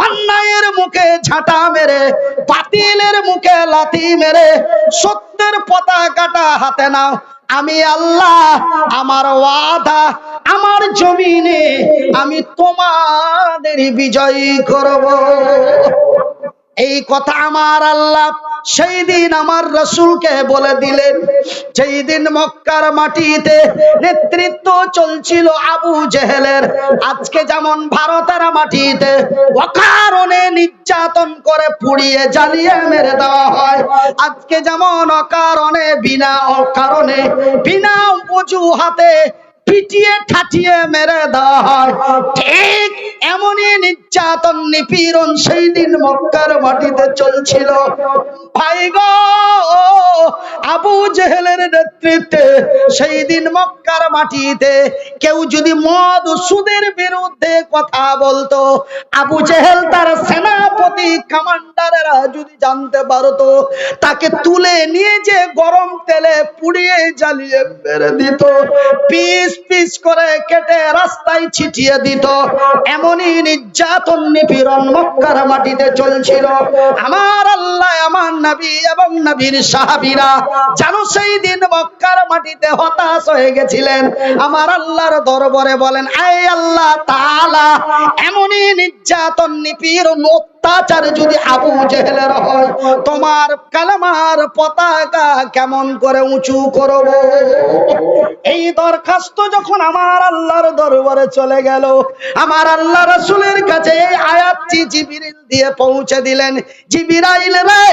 অন্যায়ের মুখে ঝাঁটা মেরে, বাতিলের মুখে লাথি মেরে সত্যের পতাকাটা হাতে নাও। আমি আল্লাহ, আমার ওয়াদা, আমার জমিনে আমি তোমাদের বিজয়ী করব। এই কথা আমার আল্লাহ সেই দিন আমার রাসূলকে বলে দিলেন। সেই দিন মক্কার মাটিতে নেতৃত্ব চলছিল আবু জেহেলের। আজকে যেমন ভারতের মাটিতে অকারণে নির্যাতন করে পুড়িয়ে জ্বালিয়ে মেরে দেওয়া হয়, আজকে যেমন অকারণে বিনা অকারণে বিনা অজুহাতে পিটিয়ে ঠাটিয়ে মেরে দেওয়া হয়, ঠিক এমনই নির্যাতন নিপীড়ন সেই দিন মক্কার মাটিতে চলছিল। ভাই গো, আবু জেহেলের নেতৃত্বে সেই দিন মক্কার মাটিতে কেউ যদি মদ সুদের বিরুদ্ধে কথা বলতো, আবু জেহেল তার সেনাপতি কমান্ডারেরা যদি জানতে পারতো, তাকে তুলে নিয়ে যে গরম তেলে পুড়িয়ে জ্বালিয়ে মেরে দিত, পিস পিস করে কেটে রাস্তায় ছিটিয়ে দিত। এমনই নির্যাতন নিপীড়ন মক্কার মাটিতে চলছিল। আমার আল্লাহ, আমার নবী এবং নবীর সাহাবীরা জানো সেই দিন মক্কার মাটিতে হতাশ হয়ে গেছিলেন। আমার আল্লাহর দরবারে বলেন, আয় আল্লাহ তাআলা, এমনই নির্যাতন নিপীড়ন অত্যাচার যদি আবু জেহেলের হয়, তোমার কালেমার পতাকা কেমন করে উঁচু করব? এই দরখাস্ত যখন আমার আল্লাহর দরবারে চলে গেল, আমার আল্লাহ রাসূলের কাছে এই আয়াতটি জিবরিল দিয়ে পৌঁছে দিলেন। জিবরাইল রে,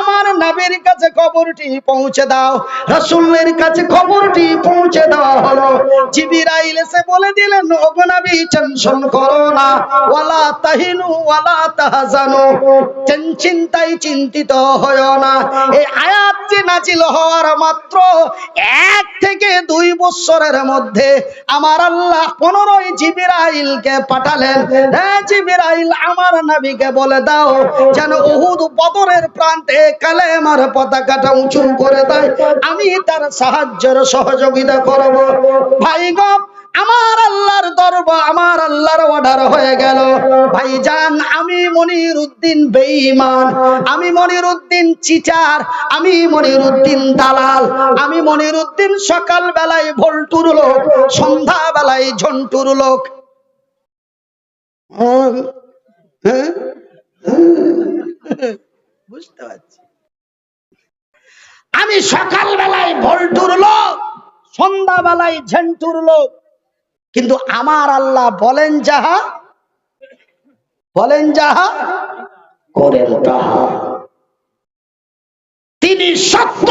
আমার নবীর কাছে খবরটি পৌঁছে দাও। রাসূলের কাছে খবরটি পৌঁছে দেওয়া হলো। জিবরাইল এসে বলে দিলেন, ওগো নবী, টেনশন করো না, ওয়ালা তাহিনু ওয়ালা তাহজানু, চিন্তায় চিন্তিত হয়ো না। এই আয়াতটি নাজিল হওয়ার মাত্র 1 থেকে 2 বছরের মধ্যে আমার আল্লাহ 15 জিবরাইলকে পাঠালেন। হে জিবরাইল, আমার নবীকে বলে দাও যেন উহুদ বদরের প্রান্তে কালেমার পতাকাটা উঁচু করে দেয়, আমি তার সাহায্যের সহযোগিতা করব। ভাই গো, আমার আল্লাহর দরবার, আমার আল্লাহর অর্ডার হয়ে গেল। ভাইজান, আমি মনির উদ্দিন বেঈমান, আমি মনির উদ্দিন চিটার, আমি মনির উদ্দিন দালাল, আমি মনির উদ্দিন সকাল বেলায় ভল্টুর লোক, সন্ধ্যা বেলায় ঝন্টুর লোক। বুঝতে পারছি, আমি সকাল বেলায় ভল্টুর লোক, সন্ধ্যা বেলায় ঝন্টুর লোক। কিন্তু আমার আল্লাহ বলেন যাহা, বলেন যাহা, করেন তাহা। তিনি সত্য,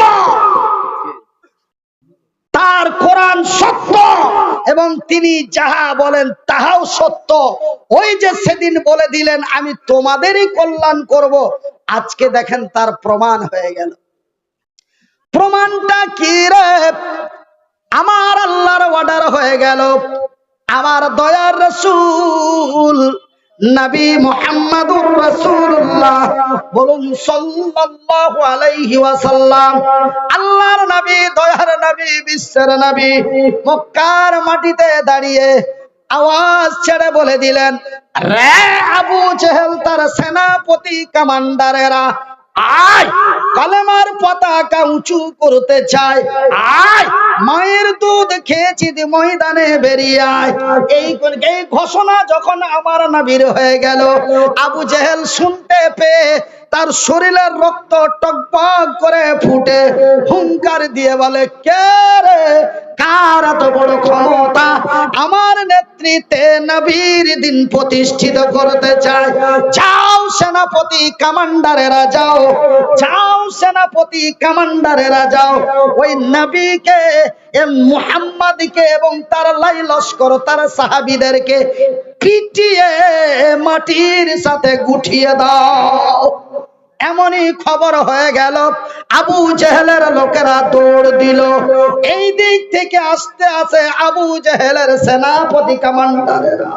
তার কোরআন সত্য, এবং তিনি যাহা বলেন তাহাও সত্য। ওই যে সেদিন বলে দিলেন আমি তোমাদেরই কল্যাণ করব, আজকে দেখেন তার প্রমাণ হয়ে গেল। প্রমাণটা কি রে? আমার আল্লাহর অর্ডার হয়ে গেল। আমার দয়ার রাসূল নবী মুহাম্মদুর রাসূলুল্লাহ, বলুন সাল্লাল্লাহু আলাইহি ওয়াসাল্লাম, আল্লাহর নবী, দয়ার নবী, বিশ্বের নবী মক্কার মাটিতে দাঁড়িয়ে আওয়াজ ছেড়ে বলে দিলেন, রে আবু জেহেল, তার সেনাপতি কমান্ডারেরা, আয়, কালেমার পতাকা উঁচু করতে চায়, আয়, মায়ের দুধ খেয়েছি, ময়দানে বেরিয়ে আয়। এই ঘোষণা যখন আমার নবীর হয়ে গেল, আবু জেহেল শুনতে পেয়ে তার শরীরের রক্ত টকবক করে ফুটে হুঙ্কার দিয়ে বলে, কে রে, কার এত বড় ক্ষমতা আমার নেতৃত্বে নবীর দিন প্রতিষ্ঠিত করতে চায়? যাও সেনাপতি কমান্ডারেরা, যাও, যাও সেনাপতি কমান্ডারেরা, যাও, ওই নবীকে, মুহাম্মদকে এবং তার লাই লস্কর, তার সাহাবীদেরকে পিটিয়ে মাটির সাথে গুটিয়ে দাও। এমনই খবর হয়ে গেল, আবু জেহেলের লোকেরা দৌড় দিল। এই দিক থেকে আস্তে আস্তে আবু জেহেলের সেনাপতি কমান্ডারেরা,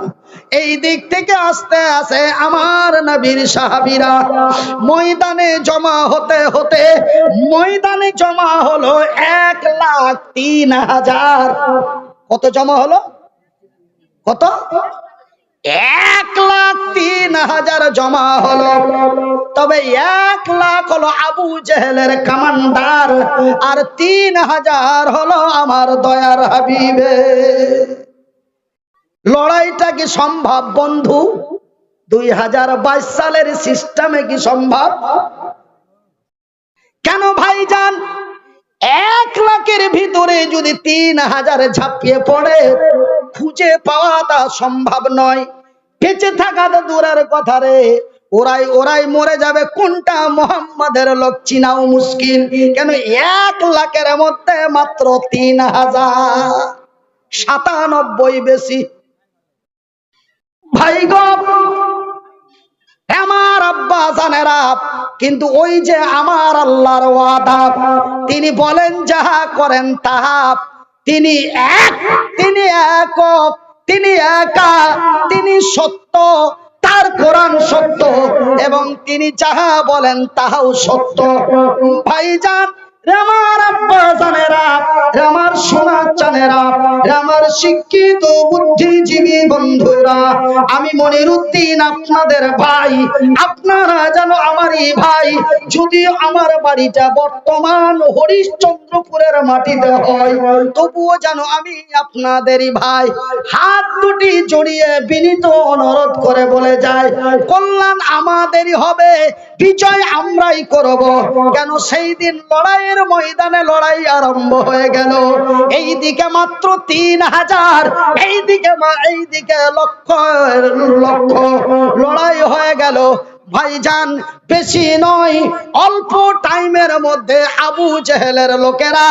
এই দিক থেকে আস্তে আস্তে আমার নবীর সাহাবীরা ময়দানে জমা হতে হতে ময়দানে জমা হলো 1,03,000। কত জমা হলো? কত? 1,03,000 জমা হলো। তবে 1,00,000 হলো আবু জেহেলের কমান্ডার, আর 3,000 হলো আমার দয়ার হাবিবে। লড়াইটা কি সম্ভব বন্ধু? 2022 সালের সিস্টেমে কি সম্ভব? কেন ভাইজান? 1,00,000-এর ভিতরে যদি 3,000 ঝাঁপিয়ে পড়ে, খুঁজে পাওয়াটা সম্ভব নয়। বেঁচে থাকা তো দূরের কথা রে, ওরাই মরে যাবে। কোনটা মোহাম্মদের লোক চিনাও মুশকিল। কেন 1,00,000-এর মধ্যে মাত্র 3,000, 97 বেশি। ভাই গো, আমার আব্বা জানেরা, কিন্তু ওই যে আমার আল্লাহর ওয়াদা, তিনি বলেন যাহা করেন তাহা। তিনি এক, তিনি একক, তিনি একা, তিনি সত্য, তার কোরআন সত্য, এবং তিনি যাহা বলেন তাহাও সত্য। ভাইজান, আমার আব্বা জানেরা, আমার সোনা চানেরা, আমার শিক্ষিত বুদ্ধিজীবী বন্ধুরা, আমি মনিরুদ্দিন আপনাদের ভাই, আপনারা জানো আমারই ভাই। যদিও আমার বাড়িটা বর্তমান হরিশ্চন্দ্রপুরের মাটিতে হয়, তবুও জানো আমি আপনাদেরই ভাই। হাত দুটি জড়িয়ে বিনীত অনুরোধ করে বলে যায়, কল্যাণ আমাদেরই হবে, বিজয় আমরাই করব। কেন? সেই দিন লড়াইয়ের ময়দানে লড়াই আরম্ভ হয়ে গেল। এইদিকে মাত্র 3,000, এইদিকে লক্ষ লক্ষ লড়াই হয়ে গেল। ভাইজান, বেশি নয়, অল্প টাইমের মধ্যে আবু জেহেলের লোকেরা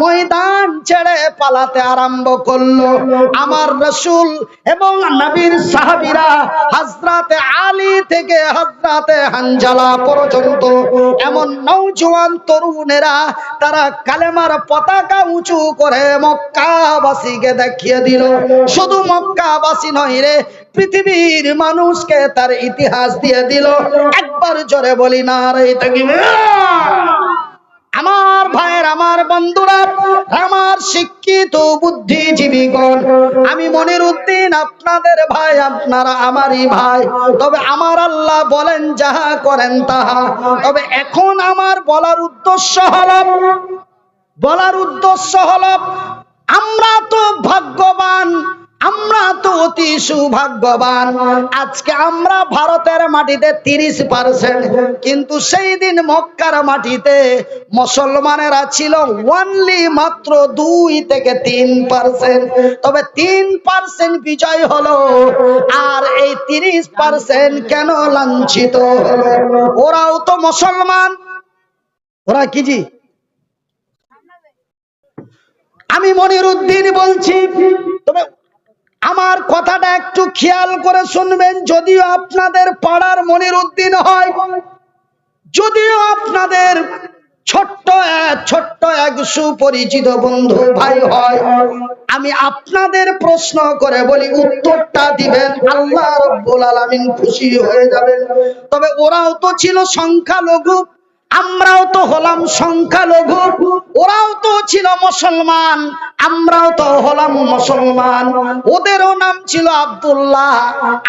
ময়দান ছেড়ে পালাতে আরম্ভ করলো। আমার রাসূল এবং নবীর সাহাবীরা, হযরতে আলী থেকে হযরতে হানজালা পর্যন্ত, এমন নওজোয়ান তরুণেরা, তারা কালেমার পতাকা উঁচু করে মক্কাবাসীকে দেখিয়ে দিল। শুধু মক্কাবাসী নয় রে, পৃথিবীর মানুষকে তার ইতিহাস দিয়ে দিল। একবার জোরে বলি নারে তাকবীর। আমার ভাইয়ের, আমার বন্ধুরা, আমার শিক্ষিত বুদ্ধিজীবীগণ, আমি মনিরুদ্দিন আপনাদের ভাই, আপনারা আমারই ভাই। তবে আমার আল্লাহ বলেন যাহা করেন তাহা। তবে এখন আমার বলার উদ্দেশ্য হলো আমরা তো ভাগ্যবান, আমরা তো অতি সৌভাগ্যবান। আজকে আমরা ভারতের মাটিতে 30%, কিন্তু সেই দিন মক্কার মাটিতে মুসলমানেরা ছিল অনলি মাত্র 2 থেকে 3%। তবে 3% বিজয় হলো, আর এই 30% কেন লাঞ্ছিত হলো? ওরাও তো মুসলমান। ওরা কি জি? আমি মনিরুদ্দিন বলছি, তবে আমার কথাটা একটু খেয়াল করে শুনবেন। যদিও আপনাদের পাড়ার মনিরুদ্দিন হয়, যদিও আপনাদের ছোট্ট এক সুপরিচিত বন্ধু ভাই হয়, আমি আপনাদের প্রশ্ন করে বলি, উত্তরটা দিবেন, আল্লাহ রাব্বুল আলামিন খুশি হয়ে যাবেন। তবে ওরাও তো ছিল সংখ্যালঘু, আমরাও তো হলাম সংখ্যালঘু। ওরাও তো ছিল মুসলমান, আমরাও তো হলাম মুসলমান। ওদেরও নাম ছিল আব্দুল্লাহ,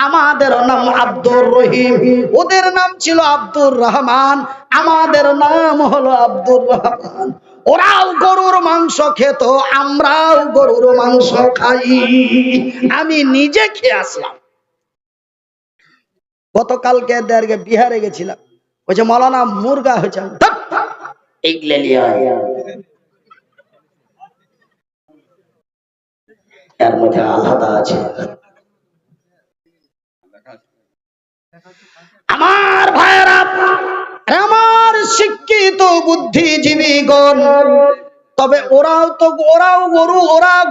আমাদেরও নাম আব্দুর রহিম। ওদের নাম ছিল আব্দুর রহমান, আমাদের নাম হলো আব্দুর রহমান। ওরাও গরুর মাংস খেত, আমরাও গরুর মাংস খাই। আমি নিজে খেয়ে আসলাম। গতকালকে বিহারে গেছিলাম, ওই যে মৌলানা মুরগা হয়েছে, এর মধ্যে আলাদা আছে। আমার ভাইয়েরা, আমার শিক্ষিত বুদ্ধিজীবীগণ, তবে ওরা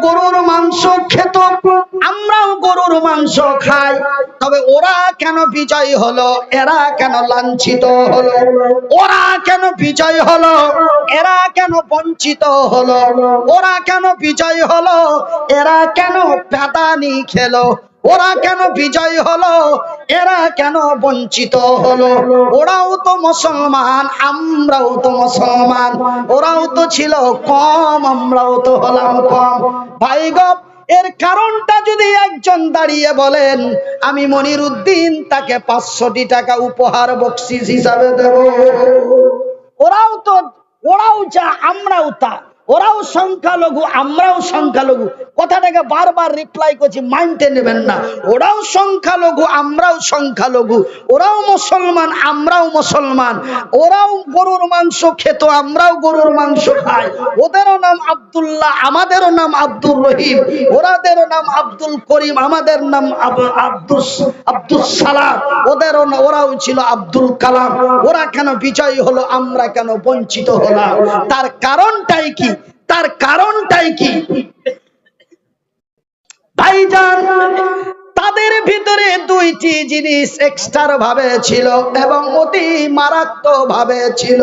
গরুর মাংস খেত, আমরাও গরুর মাংস খাই। তবে ওরা কেন বিজয় হলো, এরা কেন লাঞ্ছিত হলো? ওরা কেন বিজয় হলো, এরা কেন বঞ্চিত হলো? ওরা কেন বিজয় হলো, এরা কেন পেদানি খেলো? ওরা কেন বিজয় হলো, এরা কেন বঞ্চিত হলো? ওরাও তো মুসলমান, আমরাও তো মুসলমান। ওরাও তো ছিল কম, আমরাও তো হলাম কম। ভাই গো, এর কারণটা যদি একজন দাঁড়িয়ে বলেন, আমি মনিরউদ্দিন তাকে 500 টাকা উপহার বকশিস হিসাবে দেব। ওরাও যা, আমরাও তা। ওরাও সংখ্যালঘু, আমরাও সংখ্যালঘু। কথাটাকে বারবার রিপ্লাই করছি, মাইন্ডে নেবেন না। ওরাও সংখ্যালঘু, আমরাও সংখ্যালঘু। ওরাও মুসলমান, আমরাও মুসলমান। ওরাও গরুর মাংস খেত, আমরাও গরুর মাংস খাই। ওদেরও নাম আব্দুল্লাহ, আমাদেরও নাম আব্দুর রহিম। ওরাদেরও নাম আব্দুল করিম, আমাদের নাম আব্দুল সালাম। ওরাও ছিল আব্দুল কালাম। ওরা কেন বিজয়ী হলো, আমরা কেন বঞ্চিত হলাম? তার কারণটাই কি? তার কারণটাই কি ভাইজান? তাদের ভিতরে দুইটি জিনিস এক্সট্রা ভাবে ছিল এবং অতি মারাত্মক ভাবে ছিল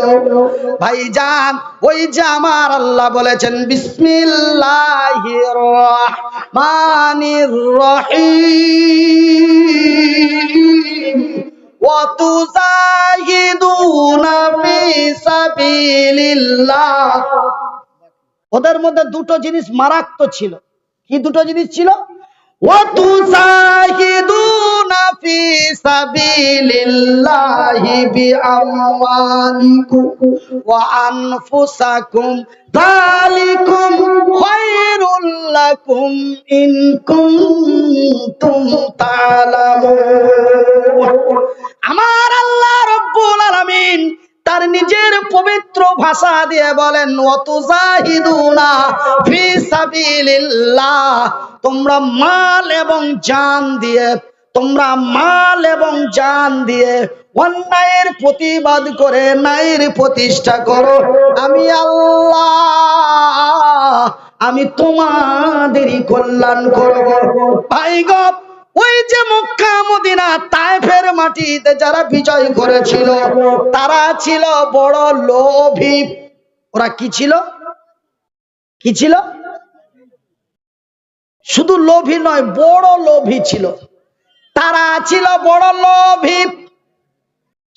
ভাইজান। ওই যে আমার আল্লাহ বলেছেন, বিসমিল্লাহির রহমানির রহিম, ওয়া তুজাহিদুনা ফি সাবিলিল্লাহ। ওদের মধ্যে দুটো জিনিস মারাত্মক ছিল। কি দুটো জিনিস ছিল? ওয়া তুজাহিদুনা ফি সাবিলিল্লাহি বিআমওয়ালিকুম ওয়া আনফুসাকুম, যালিকুম খায়রুল লাকুম ইন কুনতুম তা'লামুন। আমার আল্লাহ রাব্বুল আলামিন তার নিজের পবিত্র ভাষা দিয়ে বলেন, ওয়াতুজাহিদুনা ফি সাবিলিল্লাহ, তোমরা মাল এবং জান দিয়ে, তোমরা মাল এবং জান দিয়ে অন্যায়ের প্রতিবাদ করে ন্যায়ের প্রতিষ্ঠা করো। আমি আল্লাহ, আমি তোমাদেরই কল্যাণ করব। ভাই গো, ওই যে মক্কা মদিনা তায়েফের মাটিতে যারা বিজয় করেছিল, তারা ছিল বড় লোভী। ওরা কি ছিল? কি ছিল? শুধু লোভী নয়, বড় লোভী ছিল। তারা ছিল বড় লোভী।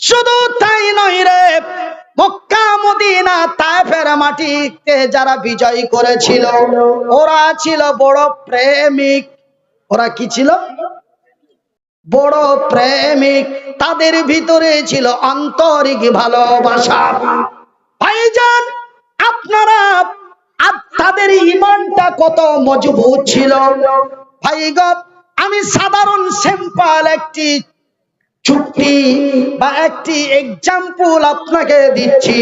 শুধু তাই নয় রে, মক্কা মদিনা তায়েফের মাটিতে যারা বিজয় করেছিল, ওরা ছিল বড় প্রেমিক। ওরা কি ছিল? বড় প্রেমিক। তাদের ভিতরে ছিল আন্তরিক ভালোবাসা। ভাইজান, আপনারা তাদের ঈমানটা কত মজবুত ছিল ভাইগো। আমি সাধারণ সিম্পল একটি চুক্তি বা একটি এক্সাম্পল আপনাকে দিচ্ছি।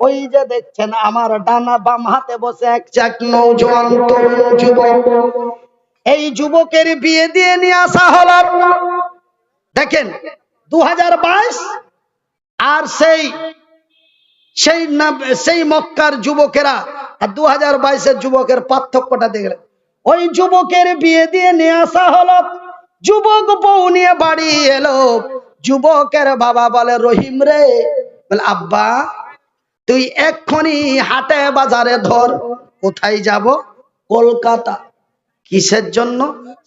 ওই যে দেখছেন আমার ডানা বাম হাতে বসে এক নওজোয়ান তরুণ যুবক, এই যুবকের বিয়ে দিয়ে নিয়ে আসা হলো। দেখেন 2022 আর সেই মক্কার যুবকেরা আর 2022-এর যুবকের পার্থক্যটা দেখলেন। ওই যুবকের বিয়ে দিয়ে নিয়ে আসা হলো। যুবক বউ নিয়ে বাড়ি এলো। যুবকের বাবা বলে, রহিম রে, বলে আব্বা তুই এক্ষুনি হাটে বাজারে ধর। কোথায় যাব? কলকাতা। কিসের জন্য?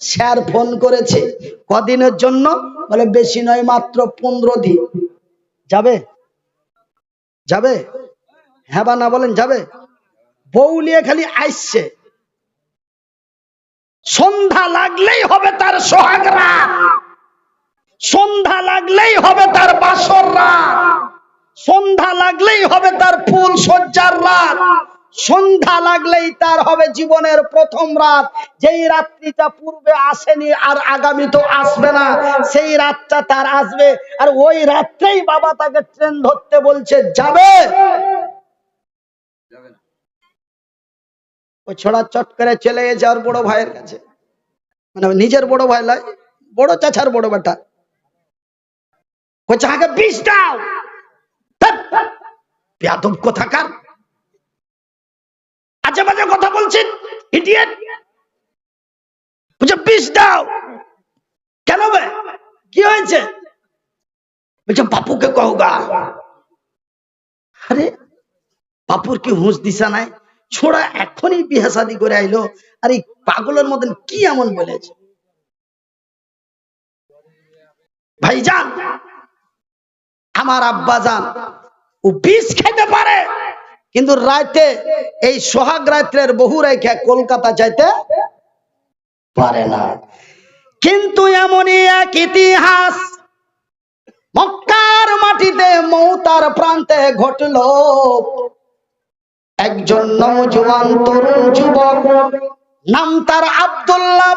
স্যার ফোন করেছে। কদিনের জন্য? বলে বেশি নয়, মাত্র 15 দিন। যাবে? যাবে? হ্যাঁ বা না বলেন, যাবে? বউ নিয়ে খালি আসছে। সন্ধ্যা লাগলেই হবে তার সোহাগ রাত, সন্ধ্যা লাগলেই হবে তার বাসর রাত, সন্ধ্যা লাগলেই হবে তার ফুল সজ্জার রাত, সন্ধ্যা লাগলেই তার হবে জীবনের প্রথম রাত। যেই রাত্রিটা পূর্বে আসেনি আর আগামী তো আসবে না, সেই রাতটা তার আসবে। আর ওই রাত্রেই বাবা তাকে ট্রেন ধরতে বলছে। যাবে? ওই ছোড়া চট করে চলে গেছে আর বড় ভাইয়ের কাছে, মানে নিজের বড় ভাই নয়, বড় চাচার বড় বেটা। বলছে আগে বিষ দাও। বেয়াদব কোথাকার, আজে বাজে কথা বলছেন, ইডিয়েট। বলছে বিষ দাও। কেন বে, কি হয়েছে? বলছে বাপুকে কহগা। আরে বাপুর কি হুঁশ দিশা নাই? ছোড়া এখনই বিয়ে শাদী করে আইলো, আর এই পাগলের মতন কি এমন বলেছে? ভাইজান, আমার আব্বা জান ও বিষ খেতে পারে, কিন্তু রাতে এই সোহাগ রাত্রের বহু রেখে কলকাতা যাইতে পারে না। কিন্তু এমনই এক ইতিহাস মক্কার মাটিতে মৌতার প্রান্তে ঘটলো। একজন নওজোয়ান তরুণ যুবক, নাম তার আব্দুল্লাহ,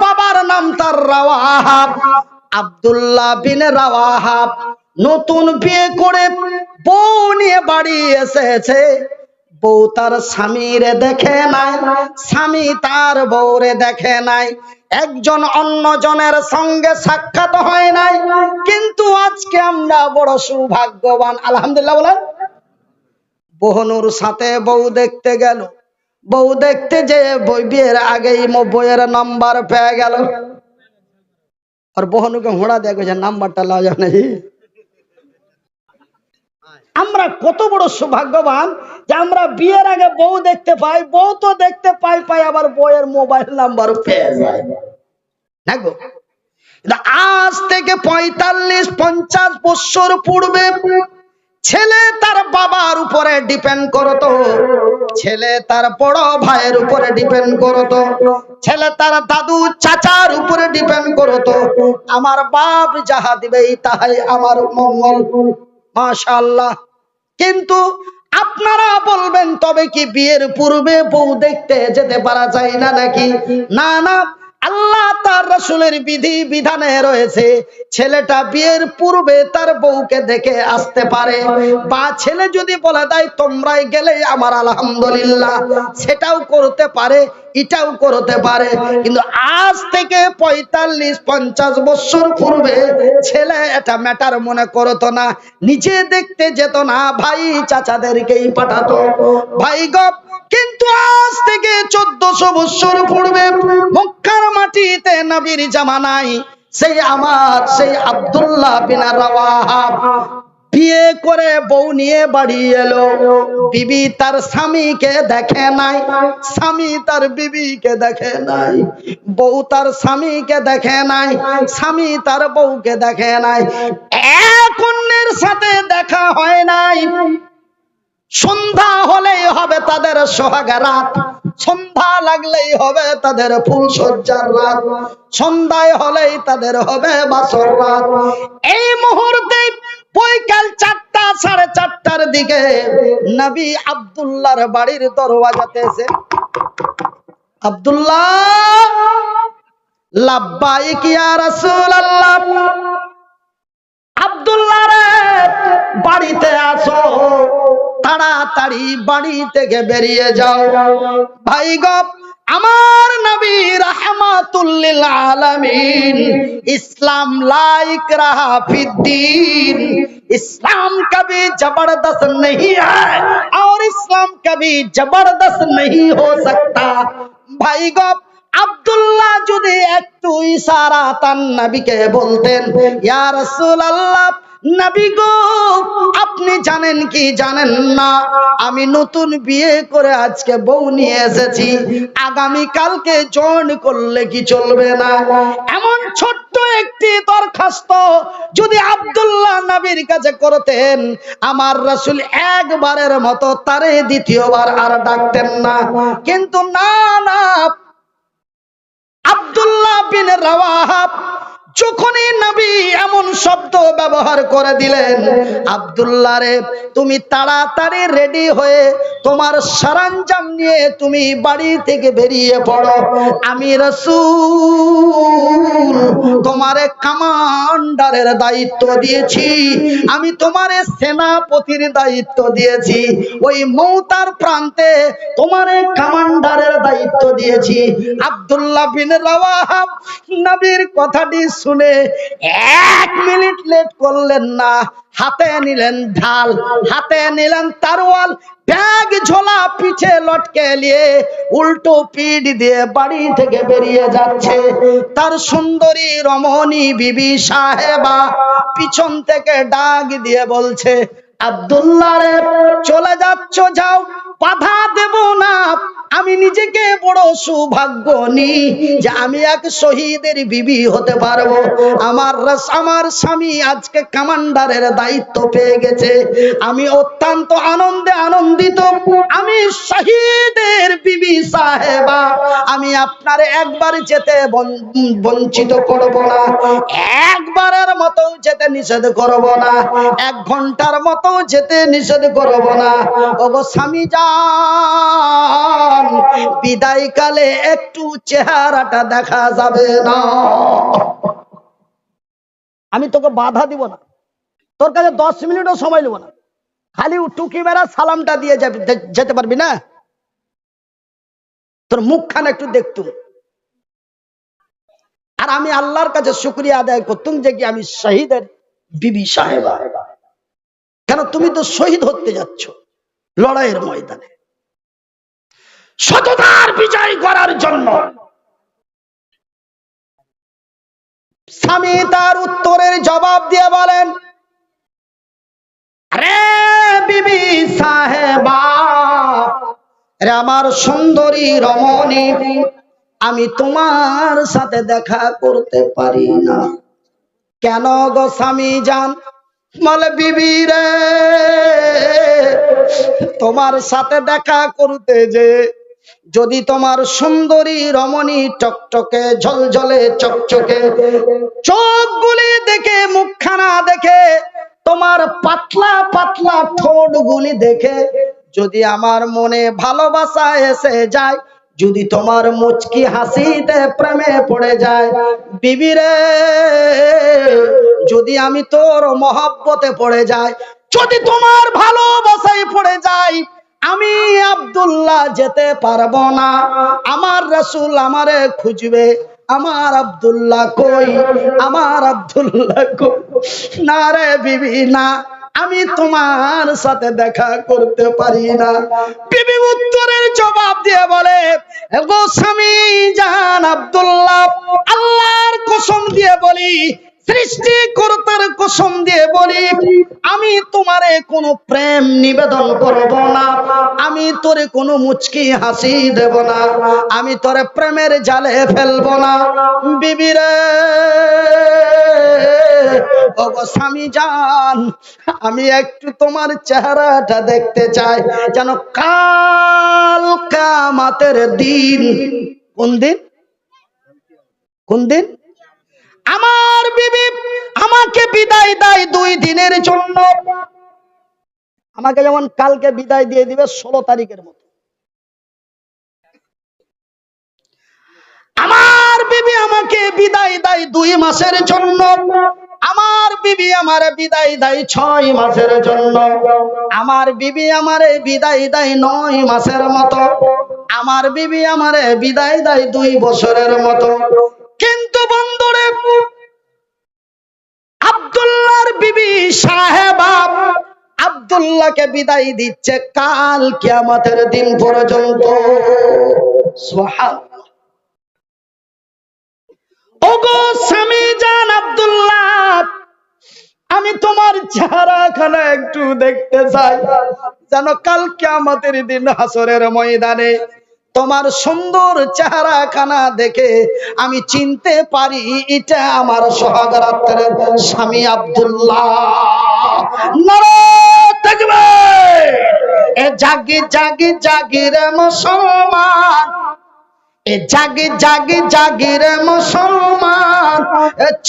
বাবার নাম তার রাওয়াহাব, আব্দুল্লাহ বিন রাওয়াহাব। নতুন বিয়ে করে বউ নিয়ে বাড়ি এসেছে। বউ তার স্বামীরে দেখে নাই, স্বামী তার বউরে দেখে নাই, একজন অন্য জনের সঙ্গে সাক্ষাৎ হয় নাই। কিন্তু আজকে আমরা বড় সৌভাগ্যবান, আলহামদুলিল্লাহ বলেন। বহনুর সাথে বউ দেখতে গেল। বউ দেখতে যে বিয়ের আগেই বইয়ের নাম্বার পেয়ে গেল। আর বহনুকে হোঁড়া দেখো যে নাম্বারটা লওয়া যাবে না। আমরা কত বড় সৌভাগ্যবান যে আমরা বিয়ের আগে বউ দেখতে পাই, বউ তো দেখতে পাই আবার বইয়ের মোবাইল নাম্বার পেয়ে যায়। দেখো, আজ থেকে 45-50 বছর পূর্বে ছেলে তার বাবার উপরে ডিপেন্ড করতো, ছেলে তার বড় ভাইয়ের উপরে ডিপেন্ড করতো, ছেলে তার দাদু চাচার উপরে ডিপেন্ড করতো। আমার বাপ যাহা দিবে তাহাই আমার মঙ্গল, মাশাআল্লাহ। কিন্তু আপনারা বলবেন, তবে কি বিয়ের পূর্বে বউ দেখতে যেতে পারা যায় না নাকি? না না, আল্লাহ তার রাসূলের বিধি বিধানে রয়েছে ছেলেটা বিয়ের পূর্বে তার বউকে দেখে আসতে পারে। বা ছেলে যদি বলে দেয় তোমরাই গেলে আমার আলহামদুলিল্লাহ, সেটাও করতে পারে, এটাও করতে পারে। কিন্তু আজ থেকে 45-50 বছর পূর্বে ছেলে এটা ম্যাটার মনে করতো না, নিজে দেখতে যেত না, ভাই চাচাদেরকেই পাঠাতো। ভাই গো, কিন্তু আজ থেকে 1400 বছর পূর্বে মক্কার মাটিতে নবীর জামানায় সেই আব্দুল্লাহ বিন রাওয়াহাব বিয়ে করে বউ নিয়ে বাড়ি এলো। বিবি তার স্বামীকে দেখে নাই, স্বামী তার বিবিকে দেখে নাই, বউ তার স্বামীকে দেখে নাই, স্বামী তার বউকে দেখে নাই, এক অন্যের সাথে দেখা হয় নাই। সন্ধ্যা হলেই হবে তাদের সোহাগ রাত, সন্ধ্যা লাগলেই হবে তাদের ফুল সজ্জার রাত, সন্ধ্যায় হলেই তাদের হবে বাসর রাত। এই মুহূর্তে বৈকাল 4টা 4:30টার দিকে নবী আব্দুল্লাহর বাড়ির দরওয়াজাতে এসে, আব্দুল্লাহ, লাব্বাইক ইয়া রাসূলুল্লাহ, আব্দুল্লাহ রে বাড়িতে আসো, তাড়াতাড়ি বাড়ি থেকে বেরিয়ে যাও। ভাই গো, আমার নবী রাহমাতুল লিল আলামিন, ইসলাম লা ইকরাহা ফিদ্দীন, इस्लाम कभी जबरदस्त नहीं है और इस्लाम कभी जबरदस्त नहीं हो सकता। भाई गो, আব্দুল্লাহ যদি একটু ইশারাতান নবীকে বলতেন, ইয়া রাসূলুল্লাহ, নবী গো, আপনি জানেন কি জানেন না, আমি নতুন বিয়ে করে আজকে বউ নিয়ে এসেছি, আগামী কালকে জয়েন করলে কি চলবে না? এমন ছোট্ট একটি দরখাস্ত যদি আব্দুল্লাহ নবীর কাছে করতেন, আমার রাসূল একবারের মতো তারে দ্বিতীয়বার আর ডাকতেন না। কিন্তু না না, আব্দুল্লাহ বিন রাওয়াহাব যখনই নবী এমন শব্দ ব্যবহার করে দিলেন, আব্দুল্লাহ রে, তুমি তাড়াতাড়ি রেডি হয়ে তোমার সরঞ্জাম নিয়ে তুমি বাড়ি থেকে বেরিয়ে পড়ো, আমি রাসূল তোমারে কমান্ডারের দায়িত্ব দিয়েছি, আমি তোমারে সেনাপতির দায়িত্ব দিয়েছি, ওই মৌতার প্রান্তে তোমারে কমান্ডারের দায়িত্ব দিয়েছি। আব্দুল্লাহ বিন রাওয়াহাব নবীর কথাটি শুনে 1 মিনিট লেট করলেন না, হাতে নিলেন ঢাল, হাতে নিলেন তরোয়াল, ব্যাগ ঝোলা পিছে লটকে নিয়ে উল্টো পিঠ দিয়ে বাড়ি থেকে বেরিয়ে যাচ্ছে। তার সুন্দরী রমণী বিবি সাহেবা পিছন থেকে ডাক দিয়ে বলছে, আব্দুল্লাহ রে, চলে যাচ্ছ যাও, বাধা দেব না। আমি নিজেকে বড় সৌভাগ্যনি যে আমি এক শহীদের বিবি হতে পারবো। আমার স্বামী আজকে কমান্ডারের দায়িত্ব পেয়ে গেছে। আমি অত্যন্ত আনন্দিত। আমি শহীদের বিবি সাহেবা, আমি আপনার একবার যেতে বঞ্চিত করব না, একবারের মতো যেতে নিষেধ করব না, 1 ঘন্টার মতো যেতে নিষেধ করব না। ওগো স্বামী যান, বিদায় কালে একটু চেহারাটা দেখা যাবে না। আমি তোকে বাধা দিব না, তোর কাছে 10 মিনিটও সময় নেব না, খালি টুকি মেরা সালামটা দিয়ে যেতে পারবি না? তোর মুখখান একটু দেখতুম, আর আমি আল্লাহর কাছে শুকরিয়া আদায় করতুম যে কি আমি শহীদের বিবি সাহেবা। কেন? তুমি তো শহীদ হতে যাচ্ছ লড়াইয়ের ময়দানে, সততার বিজয় করার জন্য। স্বামী তার উত্তরের জবাব দিয়ে বলেন, আরে বিবি সাহেবা, রে আমার সুন্দরী রমণী, আমি তোমার সাথে দেখা করতে পারি না। কেন গো স্বামী জান? বলে, বিবি রে, তোমার সাথে দেখা করতে যে যদি তোমার সুন্দরী রমণী টকটকে ঝলঝলে চকচকে চোখগুলি দেখে, মুখখানা দেখে, তোমার পাতলা পাতলা ঠোঁটগুলি দেখে যদি আমার মনে ভালোবাসা এসে যায়, যদি তোমার মুচকি হাসিতে প্রেমে পড়ে যায়, বিবি রে, যদি আমি তোর মহব্বতে পড়ে যাই, যদি তোমার ভালোবাসায় পড়ে যাই, আমি আব্দুল্লাহ যেতে পারবো না। আমার রাসূল আমারে খুঁজবে, আমার আব্দুল্লাহ কই, আমার আব্দুল্লাহ কই। না রে বিবি না, আমি তোমার সাথে দেখা করতে পারি না। বিবি উত্তরের জবাব দিয়ে বলে, গো স্বামী জান আব্দুল্লাহ, আল্লাহর কসম দিয়ে বলি, সৃষ্টিকর্তার কসম দিয়ে বলি, আমি তোমারে কোনো প্রেম নিবেদন করব না, আমি তোরে কোনো মুচকি হাসি দেব না, আমি তোরে প্রেমের জালে ফেলবো না। বিবি রে, ওগো স্বামী জান, আমি একটু তোমার চেহারাটা দেখতে চাই, যেন কাল কিয়ামতের দিন। কোন দিন? কোন দিন? আমার বিবি আমাকে বিদায় দেয় 2 দিনের জন্য। আমাকে যেমন কালকে বিদায় দিয়ে দিবে 16 তারিখের মতো। আমার বিবি আমাকে বিদায় দেয় 2 মাসের জন্য। আমার বিবি আমারে বিদায় দেয় 6 মাসের জন্য। আমার বিবি আমারে বিদায় দেয় 9 মাসের মতো। আমার বিবি আমারে বিদায় দেয় 2 বছরের মতো। কিন্তু বন্ধুরে, আব্দুল্লাহর বিবি সাহেবা আব্দুল্লাহকে বিদায় দিচ্ছে কাল কিয়ামতের দিন পর্যন্ত। সুবহানাল্লাহ। ওগো স্বামী জান আব্দুল্লাহ, আমি তোমার চেহারাখানা একটু দেখতে চাই, যেন কাল কিয়ামতের দিন হাসরের ময়দানে তোমার সুন্দর চেহারাখানা দেখে আমি চিনতে পারি এটা আমার সোহাগরাতের স্বামী আব্দুল্লাহ। নারায়ে তাকবীর! এ জাগি জাগি জাগি রে মুসলমান, এ জাগি জাগি জাগি রে মুসলমান,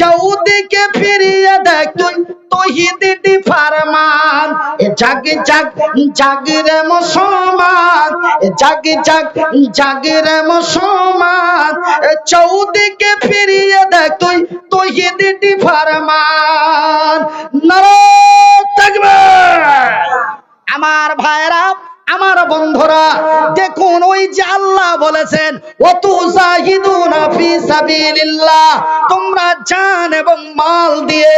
চৌদিকে ফিরিয়ে দেখ তুই তৌহিদি ফরমান। এ জাগি জাগি জাগি রে মুসলমান, এ জাগি জাগি জাগি রে মুসলমান, চৌদিকে ফিরিয়ে দেখ তুই তৌহিদি ফরমান। নারায়ে তাকবীর! আমার ভাইরা, আমার বন্ধুরা, দেখুন ওই যে আল্লাহ বলেছেন ওয়াতুজাহিদুনা ফি সাবিলিল্লাহ, তোমরা জান এবং মাল দিয়ে,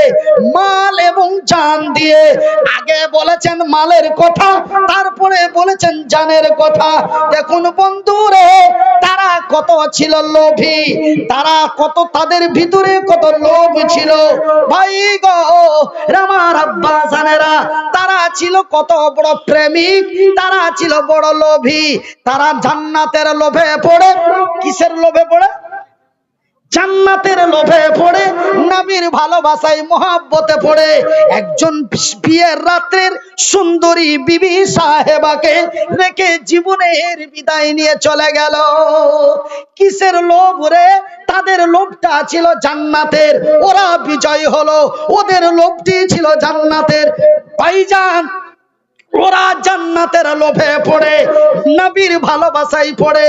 মাল এবং জান দিয়ে, আগে বলেছেন মালের কথা, তারপরে বলেছেন জানের কথা। দেখুন বন্ধুরে, তারা কত ছিল লোভী, তারা কত, তাদের ভিতরে কত লোভ ছিল ভাই গো আমার আব্বা জানেরা, তারা ছিল কত বড় প্রেমিক, তারা ছিল বড় লোভী। তারা জান্নাতের লোভে পড়ে, কিসের লোভে পড়ে? জান্নাতের লোভে পড়ে, নবীর ভালোবাসায় মহব্বতে পড়ে একজন বিয়ের রাতের সুন্দরী বিবি সাহেবাকে রেখে জীবনের বিদায় নিয়ে চলে গেল। কিসের লোভ রে? তাদের লোভটা ছিল জান্নাতের, ওরা বিজয় হলো, ওদের লোভটি ছিল জান্নাতের। ভাইজান, ওরা জান্নাতের লোভে পড়ে, নবীর ভালোবাসায় পড়ে,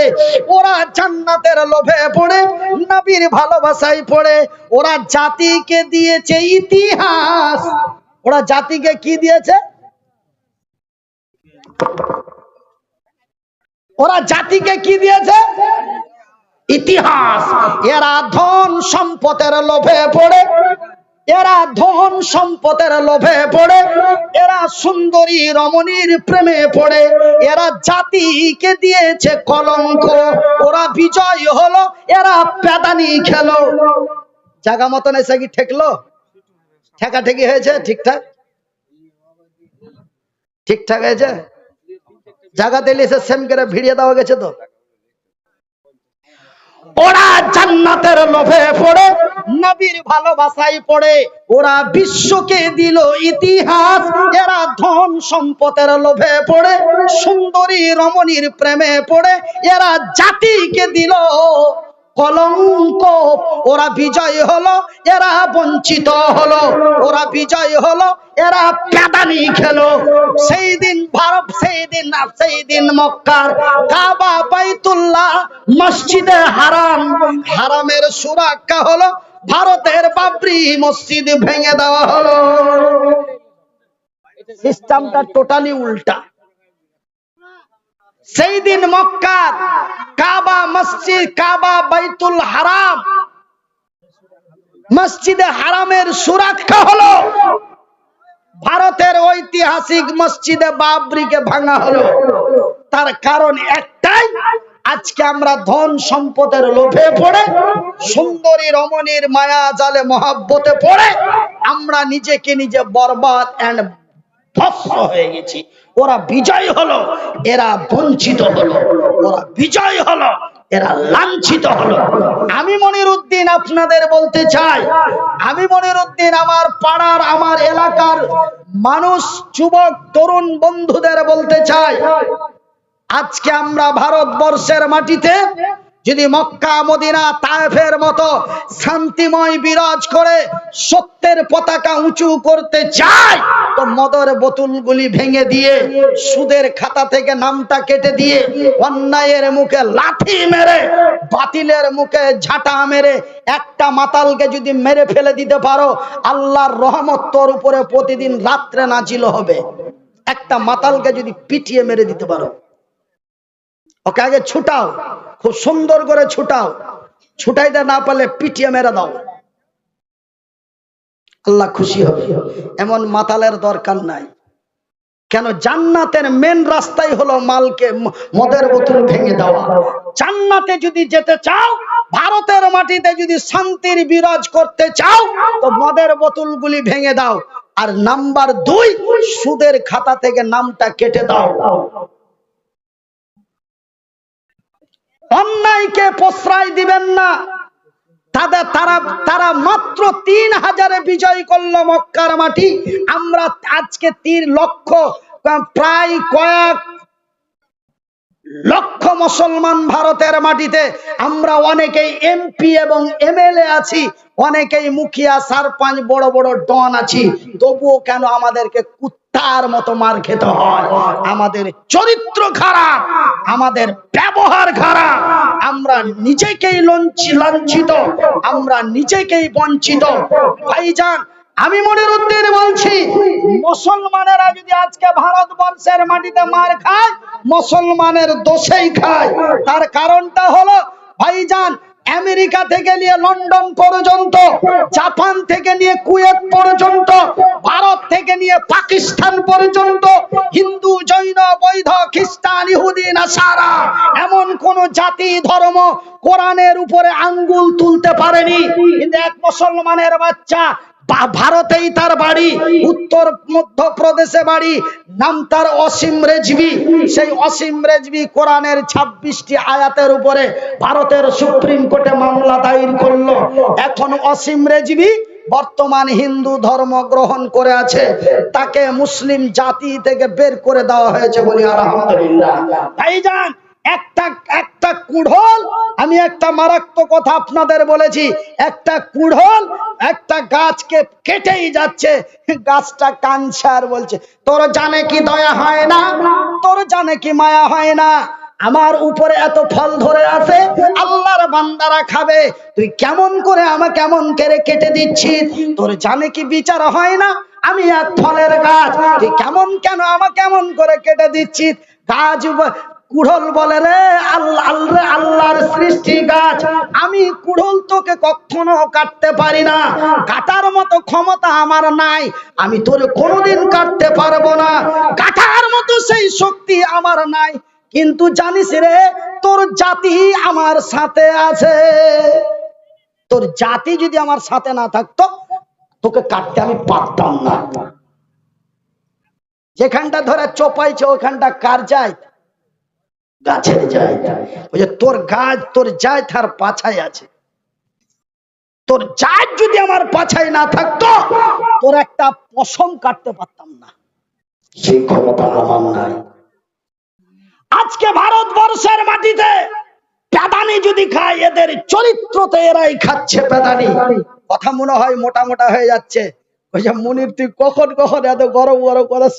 ওরা জান্নাতের লোভে পড়ে, নবীর ভালোবাসায় পড়ে। ওরা জাতিকে দিয়েছে ইতিহাস। ওরা জাতিকে কি দিয়েছে? ওরা জাতিকে কি দিয়েছে? ইতিহাস। এরা ধন সম্পদের লোভে পড়ে, এরা ধন সম্পদের লোভে পড়ে, এরা সুন্দরী রমণীর প্রেমে পড়ে, এরা জাতিকে দিয়েছে কলঙ্ক। ওরা বিজয় হলো, এরা পেদানি খেলো। জায়গা মতন এসে কি ঠেকলো? ঠেকাঠেকি হয়েছে? ঠিকঠাক ঠিকঠাক হয়েছে? জায়গা দিলে এসে সেম করে ভিড়িয়ে দেওয়া গেছে তো। ওরা জান্নাতের লোভে পড়ে, নবীর ভালোবাসায় পড়ে, ওরা বিশ্বকে দিল ইতিহাস। এরা ধন সম্পদের লোভে পড়ে, সুন্দরী রমণীর প্রেমে পড়ে, এরা জাতিকে দিল কলঙ্ক। ওরা বিজয় হলো, এরা বঞ্চিত হলো। ওরা বিজয় হলো, এরা পেদানি খেলো। সেই দিন ভারত, সেই দিন মক্কার কাবা, বাইতুল্লাহ, মসজিদে হারাম, হারামের সুরক্ষা হলো, ভারতের বাবরি মসজিদ ভেঙে দেওয়া হলো। সিস্টেমটা টোটালি উল্টা। সেই দিন মক্কার কাবা মসজিদ, কাবা বাইতুল হারাম, মসজিদে হারামের সুরক্ষা হলো, ভারতের ঐতিহাসিক মসজিদে বাবরিকে ভাঙা হলো। তার কারণ একটাই, আজকে আমরা ধন সম্পদের লোভে পড়ে, সুন্দরী রমণীর মায়া জালে মহব্বতে পড়ে আমরা নিজেকে নিজে বরবাদ এন্ড ধ্বংস হয়ে গেছি। ওরা বিজয় হলো, এরা বঞ্চিত হলো। ওরা বিজয় হলো, এরা লাঞ্ছিত হলো। আমি মনিরউদ্দিন আপনাদের বলতে চাই, আমি মনিরউদ্দিন আমার পাড়ার, আমার এলাকার মানুষ, যুবক তরুণ বন্ধুদের বলতে চাই, আজকে আমরা ভারতবর্ষের মাটিতে যদি মক্কা মদিনা তায়েফের মতো শান্তিময় বিরাজ করে সত্যের পতাকা উঁচু করতে চাই, তো মদের বোতলগুলি ভেঙে দিয়ে, সুদের খাতা থেকে নামটা কেটে দিয়ে, অন্যায়ের মুখে লাথি মেরে, বাতিলের মুখে ঝাঁটা মেরে একটা মাতালকে যদি মেরে ফেলে দিতে পারো, আল্লাহর রহমত তোর উপরে প্রতিদিন রাত্রে নাজিল হবে। একটা মাতালকে যদি পিটিয়ে মেরে দিতে পারো, ওকে আগে ছুটাও, খুব সুন্দর করে ছুটাও, ছুটাইতে না পারলে পিটিয়ে মেরে দাও, আল্লাহ খুশি হবে। এমন মাতালের দরকার নাই। কেন? জান্নাতের মেন রাস্তাই হলো মালকে, মদের বোতল ভেঙে দেওয়া। জান্নাতে যদি যেতে চাও, ভারতের মাটিতে যদি শান্তির বিরাজ করতে চাও, তো মদের বোতলগুলি ভেঙে দাও। আর নাম্বার 2, সুদের খাতা থেকে নামটা কেটে দাও। অন্যায়কে প্রশ্রয় দিবেন না। তারা মাত্র 3000 বিজয় করলো মক্কার মাটি। আমরা আজকে 3 লক্ষ, প্রায় কয়েক লক্ষ মুসলমান ভারতের মাটিতে। আমরা অনেকেই এমপি এবং এমএলএ আছি, অনেকেই মুখিয়া সারপঞ্চ, বড় বড় ডন আছি। তবুও কেন আমাদেরকে কুত্তার মতো মার খেতে হয়? আমাদের চরিত্র খারাপ, আমাদের ব্যবহার খারাপ, আমরা নিজেকেই লাঞ্ছিত, আমরা নিজেকেই বঞ্চিত। ভাইজান, আমি মনিরউদ্দিন বলছি, মুসলমানেরা যদি আজকে ভারতবর্ষের মাটিতে মার খায়, মুসলমানের দোষেই খায়। তার কারণটা হলো ভাইজান, আমেরিকা থেকে নিয়ে লন্ডন পর্যন্ত, জাপান থেকে নিয়ে কুয়েত পর্যন্ত, ভারত থেকে নিয়ে পাকিস্তান পর্যন্ত, হিন্দু, জৈন, বৌদ্ধ, খ্রিস্টান, ইহুদি, নাসারা, এমন কোন জাতি ধর্ম কোরআনের উপরে আঙ্গুল তুলতে পারেনি। কিন্তু এক মুসলমানের বাচ্চা, ভারতেই তার বাড়ি, উত্তর মধ্যপ্রদেশে বাড়ি, নাম তার অসীম রেজভি। সেই অসীম রেজভি কোরআনের 26টি আয়াতের উপরে ভারতের সুপ্রিম কোর্টে মামলা দায়ের করলো। এখন অসীম রেজভি বর্তমান হিন্দু ধর্ম গ্রহণ করে আছে, তাকে মুসলিম জাতি থেকে বের করে দেওয়া হয়েছে বলি আলহামদুলিল্লাহ। ভাইজান, একটা কুড়োল, আমি একটা মারাত্মক কথা আপনাদের বলেছি, একটা কুড়োল একটা গাছকে কেটেই যাচ্ছে, গাছটা কাঁদছে আর বলছে, তোর জানে কি দয়া হয় না, তোর জানে কি মায়া হয় না, আমার উপরে এত ফল ধরে আছে, আল্লাহর বান্দারা খাবে, তুই কেমন করে আমাকে কেমন করে কেটে দিচ্ছিস, তোর জানে কি বিচার হয় না, আমি এক ফলের গাছ, তুই কেমন কেন আমাকে কেমন করে কেটে দিচ্ছিস। গাছ কুড়োল বলে, রে আল্লাহর সৃষ্টি গাছ, আমি কুড়োল তোকে কখনো কাটতে পারি না, কাটার মতো ক্ষমতা আমার নাই, আমি তোরে কোনোদিন কাটতে পারবো না, কাটার মতো সেই শক্তি আমার নাই, কিন্তু জানিস রে, তোর জাতি আমার সাথে আছে, তোর জাতি যদি আমার সাথে না থাকতো তোকে কাটতে আমি পারতাম না। যেখানটা ধরে চোপাইছে ওখানটা কার যায়? গাছের যায়। ওই যে তোর গাছ, তোর যায় তার পাছায় আছে, তোর জাত যদি আমার পাছায় না থাকতো তোর একটা পশম কাটতে পারতাম না, সেই ক্ষমতা আমার নাই। আজকে ভারতবর্ষের মাটিতে পেদানি যদি খায়, এদের চরিত্রতে এরাই খাচ্ছে পেদানি। কথা মনে হয় মোটা মোটা হয়ে যাচ্ছে। ওই যে মুনির, তুই কখন কখন এত গরম গরম কথা